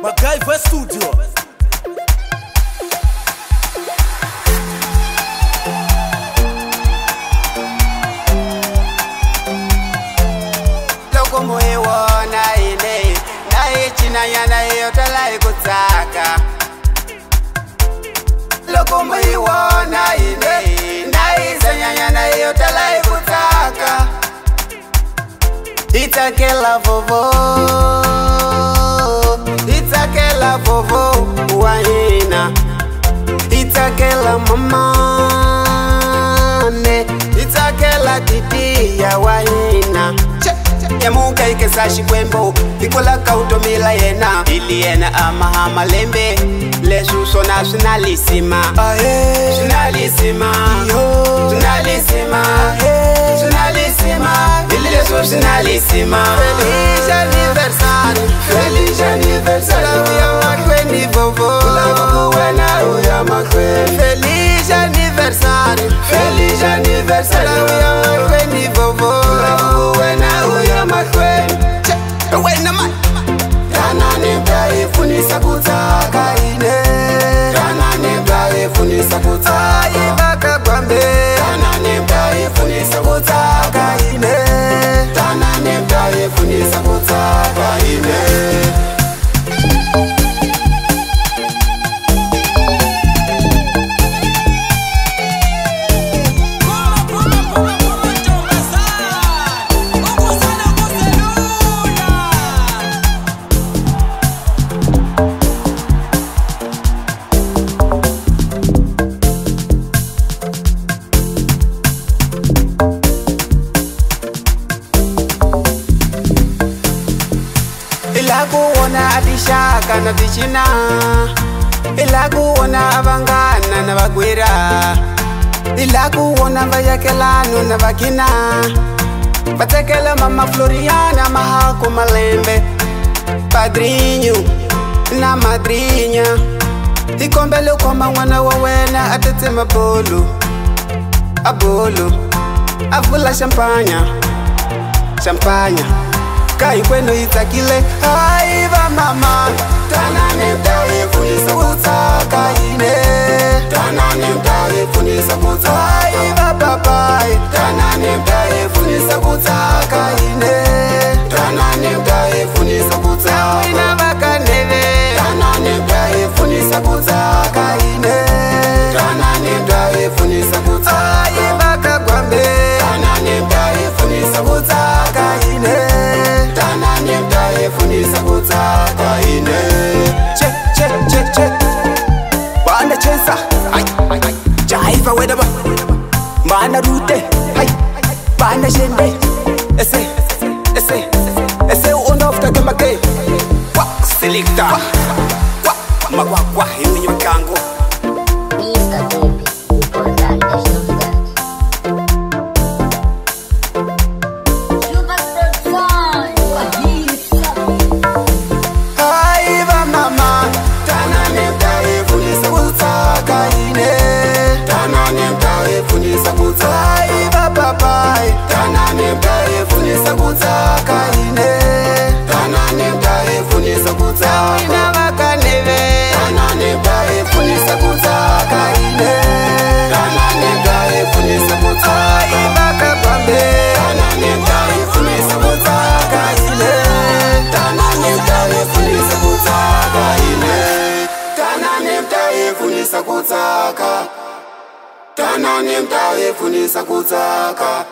MacGyver Studio. Loko muiwona ine naye chinanyana yotalai kutsaka. Loko muiwona ine naye zanyanyana yotalai kutsaka. Itakela vovo, itakela vovo wahina, itakela mamane, itakela titi ya wahina. Yamuka ikesa shikwembo, ikola kautomila yena, ili yena amahama lembe, lesu sona sunalisima. Sunalisima, sunalisima, sunalisima, ili lesu sunalisima. Feliz anniversario, feliz anniversario, uya makweni vovo, vovo wena uya makweni. Feliz anniversario, feliz anniversario, uya makweni vovo, vovo wena uya makweni. Wena man, tanane mtae funisa kutaka ine, tanane mtae funisa kutaka ibaka kwambe, tanane mtae funisa kutaka ine, tanane mtae funisa kutaka ine. Ilakuona atishaka na tichina, ilakuona abangana na bagwira, ilakuona vayakelano na vakina, batekela mama Floriana mahako malembe, padrinho na madrinha, ikombele kwamba mwana wawena atete mabolo, abolo, avula champanya, champanya. Kai kwenu itakile aiva mama, tanane mtae funisa kutaka ine, tanane mtae funisa kutaka aiva papai, tanane mtae funisa kutaka ine, tanane mtae funisa kutaka ina bakaneve, tanane mtae funisa kutaka ine, tanane mtae funisa kutaka aiva kakwambe, tanane mtae funisa kutaka ine, tanane mtae funisa kutaka ine. Check, check, check, check. Banda chensa, ay, ay, ay. Jaiva wedaba, banda rute, ay, banda shende. Ese, ese, ese unofta kemake. Wak selecta, wak magwagwa hiwi makango. Mr. Baby, important is novidade. Aiva mama, tanane mtae funisa kutaka ine, tanane mtae funisa kutaka aiva papai, tanane mtae funisa kutaka ine, tanane mtae funisa kutaka ina makaneve, tanane mtae funisa kutaka ine, tanane mtae funisa kutaka aiva kakwambe, tanane mtae funisa kutaka ine, tanane mtae funisa kutaka ine, tanane mtae funisa kutaka, tanane mtae funisa kutaka.